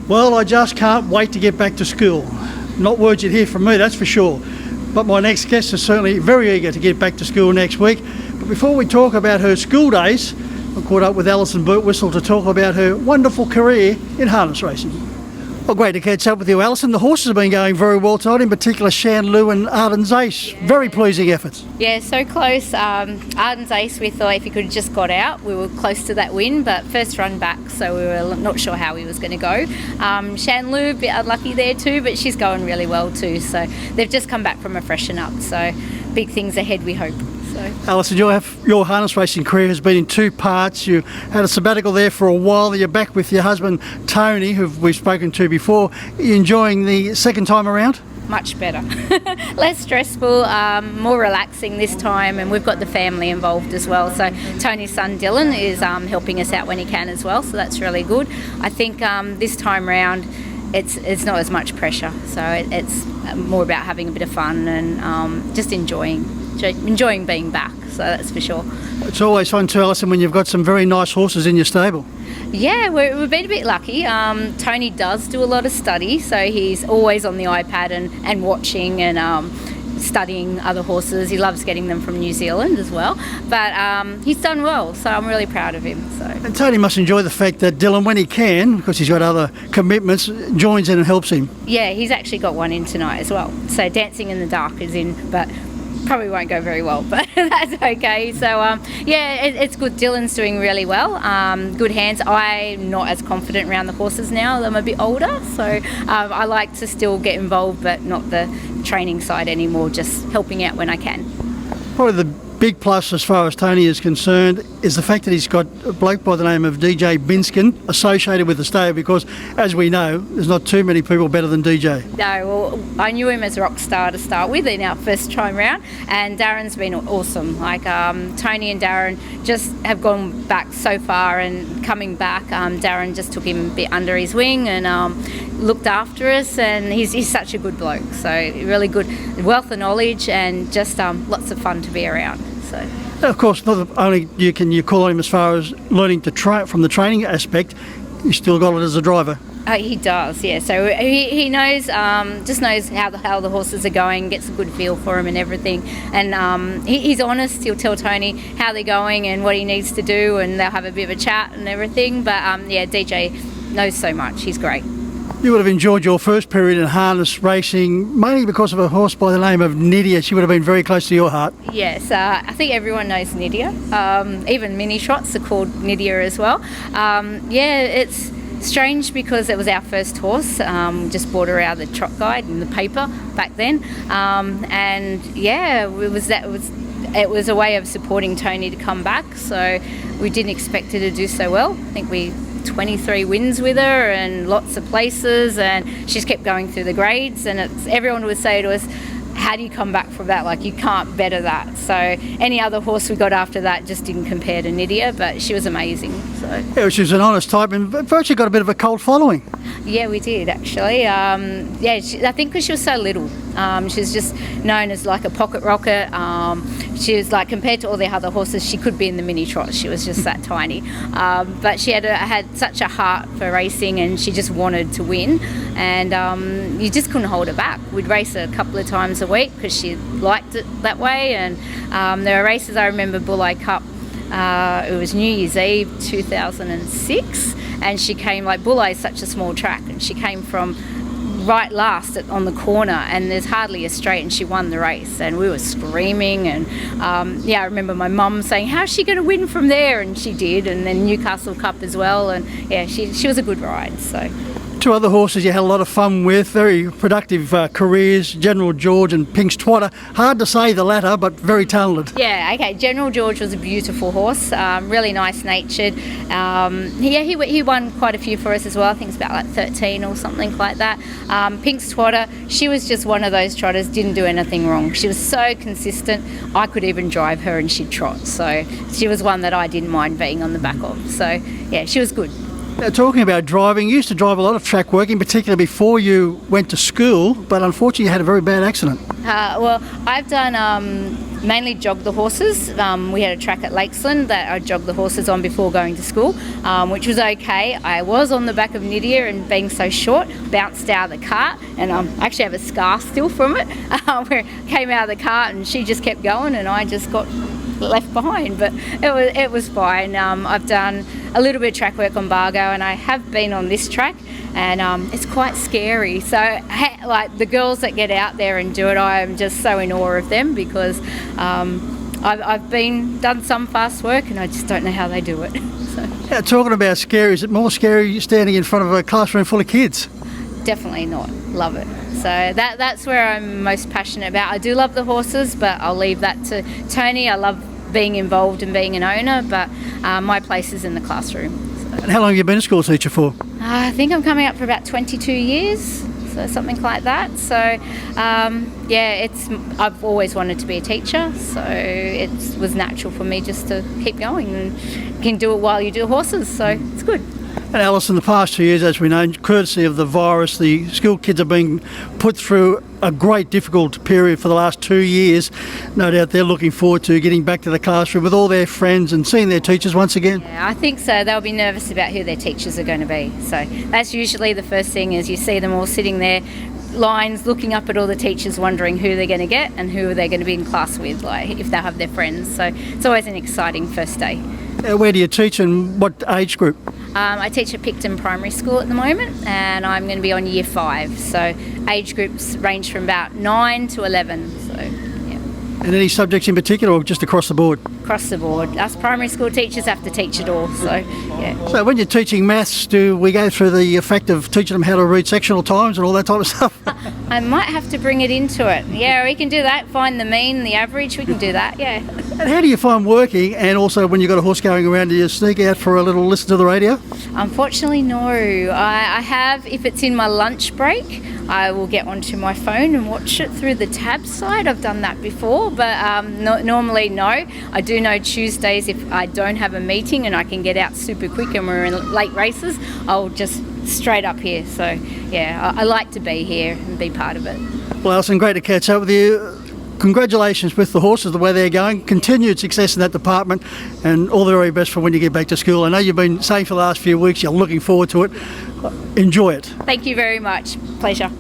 Well, I just can't wait to get back to school. Not words you'd hear from me, that's for sure. But my next guest is certainly very eager to get back to school next week. But before we talk about her school days, I caught up with Alison Bertwistle to talk about her wonderful career in harness racing. Well, great to catch up with you, Alison. The horses have been going very well tonight, in particular Shanloo and Arden's Ace. Yeah. Very pleasing efforts. Yeah, so close. Arden's Ace, we thought if he could have just got out, we were close to that win, but first run back, so we were not sure how he was going to go. Shanloo, a bit unlucky there too, but she's going really well too. So they've just come back from a freshen up, so big things ahead, we hope. Alison, your harness racing career has been in two parts. You had a sabbatical there for a while. You're back with your husband, Tony, who we've spoken to before. Are you enjoying the second time around? Much better. Less stressful, more relaxing this time, and we've got the family involved as well. So Tony's son Dylan is helping us out when he can as well, so that's really good. I think this time round it's not as much pressure, so it's more about having a bit of fun and just enjoying being back, so that's for sure. It's always fun too, Alison, when you've got some very nice horses in your stable. Yeah, we've been a bit lucky. Tony does do a lot of study, so he's always on the iPad and watching and studying other horses. He loves getting them from New Zealand as well, but he's done well, so I'm really proud of him. So. And Tony must enjoy the fact that Dylan, when he can, because he's got other commitments, joins in and helps him. Yeah, he's actually got one in tonight as well. So Dancing in the Dark is in, but probably won't go very well, but that's okay. So yeah, it's good. Dylan's doing really well. Good hands. I'm not as confident around the horses now. I'm a bit older, so I like to still get involved, but not the training side anymore, just helping out when I can. Probably the big plus as far as Tony is concerned is the fact that he's got a bloke by the name of DJ Binskin associated with the stable, because as we know, there's not too many people better than DJ. No, well, I knew him as a rock star to start with in our first time round, and Darren's been awesome. Like Tony and Darren just have gone back so far, and coming back, Darren just took him a bit under his wing and looked after us, and he's such a good bloke, so really good wealth of knowledge and just lots of fun to be around. So. Of course, not only can you call on him as far as learning to from the training aspect, you still got it as a driver. He does, yeah. So he knows, just knows how the horses are going, gets a good feel for them and everything. And he's honest. He'll tell Tony how they're going and what he needs to do, and they'll have a bit of a chat and everything. But yeah, DJ knows so much. He's great. You would have enjoyed your first period in harness racing, mainly because of a horse by the name of Nydia. She would have been very close to your heart. Yes, I think everyone knows Nydia. Even mini trots are called Nydia as well. Yeah, it's strange because it was our first horse. Just bought her out of the trot guide in the paper back then. And yeah, it was a way of supporting Tony to come back. So we didn't expect her to do so well. I think we 23 wins with her and lots of places, and she's kept going through the grades, and everyone would say to us, how do you come back from that? Like, you can't better that. So any other horse we got after that just didn't compare to Nydia, but she was amazing. So yeah, she was an honest type and virtually got a bit of a cult following. Yeah, we did actually. Yeah, I think because she was so little. She was just known as like a pocket rocket. She was like, compared to all the other horses, she could be in the mini trot. She was just that tiny. But she had such a heart for racing, and she just wanted to win. And you just couldn't hold her back. We'd race her a couple of times a week because she liked it that way. And there were races, I remember Bulleye Cup. It was New Year's Eve 2006, and she came, like, Bulleye is such a small track, and she came from right last on the corner, and there's hardly a straight, and she won the race, and we were screaming. And yeah, I remember my mum saying, how's she going to win from there? And she did. And then Newcastle Cup as well, and yeah, she was a good ride. So two other horses you had a lot of fun with, very productive careers, General George and Pink's Twatter. Hard to say the latter, but very talented. Yeah, okay. General George was a beautiful horse, really nice natured. Yeah, he won quite a few for us as well. I think it's about like 13 or something like that. Pink's Twatter, she was just one of those trotters, didn't do anything wrong. She was so consistent. I could even drive her and she'd trot. So she was one that I didn't mind being on the back of. So yeah, she was good. Now, talking about driving, you used to drive a lot of track work, in particular before you went to school, but unfortunately you had a very bad accident. Well, I've done mainly jog the horses. We had a track at Lakesland that I jogged the horses on before going to school, which was okay. I was on the back of Nydia and being so short, bounced out of the cart, and I actually have a scar still from it, where I came out of the cart and she just kept going and I just got left behind, but it was fine. I've done a little bit of track work on Bargo, and I have been on this track, and it's quite scary. So like the girls that get out there and do it, I am just so in awe of them, because I've done some fast work and I just don't know how they do it. So. Yeah, talking about scary, is it more scary standing in front of a classroom full of kids? Definitely not. Love it. So that's where I'm most passionate about. I do love the horses, but I'll leave that to Tony. I love being involved and being an owner, but my place is in the classroom. So. And how long have you been a school teacher for? I think I'm coming up for about 22 years, so something like that. So I've always wanted to be a teacher, so it was natural for me just to keep going, and you can do it while you do horses, so it's good. And Alice, in the past 2 years, as we know, courtesy of the virus, the school kids have been put through a great difficult period for the last 2 years. No doubt they're looking forward to getting back to the classroom with all their friends and seeing their teachers once again. Yeah, I think so. They'll be nervous about who their teachers are going to be. So that's usually the first thing, is you see them all sitting there, lines, looking up at all the teachers, wondering who they're going to get and who they're going to be in class with, like if they'll have their friends. So it's always an exciting first day. Where do you teach and what age group? I teach at Picton Primary School at the moment, and I'm going to be on year 5. So age groups range from about 9 to 11. So yeah. And any subjects in particular, or just across the board? Across the board. Us primary school teachers have to teach it all. So yeah. So when you're teaching maths, do we go through the effect of teaching them how to read sectional times and all that type of stuff? I might have to bring it into it. Yeah, we can do that. Find the mean, the average. We can do that. Yeah. And how do you find working, and also when you've got a horse going around, do you sneak out for a little listen to the radio? Unfortunately, no. I have, if it's in my lunch break, I will get onto my phone and watch it through the tab side. I've done that before, but normally no. I do know Tuesdays, if I don't have a meeting and I can get out super quick and we're in late races, I'll just straight up here. So yeah, I like to be here and be part of it. Well, Alison, great to catch up with you. Congratulations with the horses, the way they're going. Continued success in that department, and all the very best for when you get back to school. I know you've been saying for the last few weeks you're looking forward to it. Enjoy it. Thank you very much. Pleasure.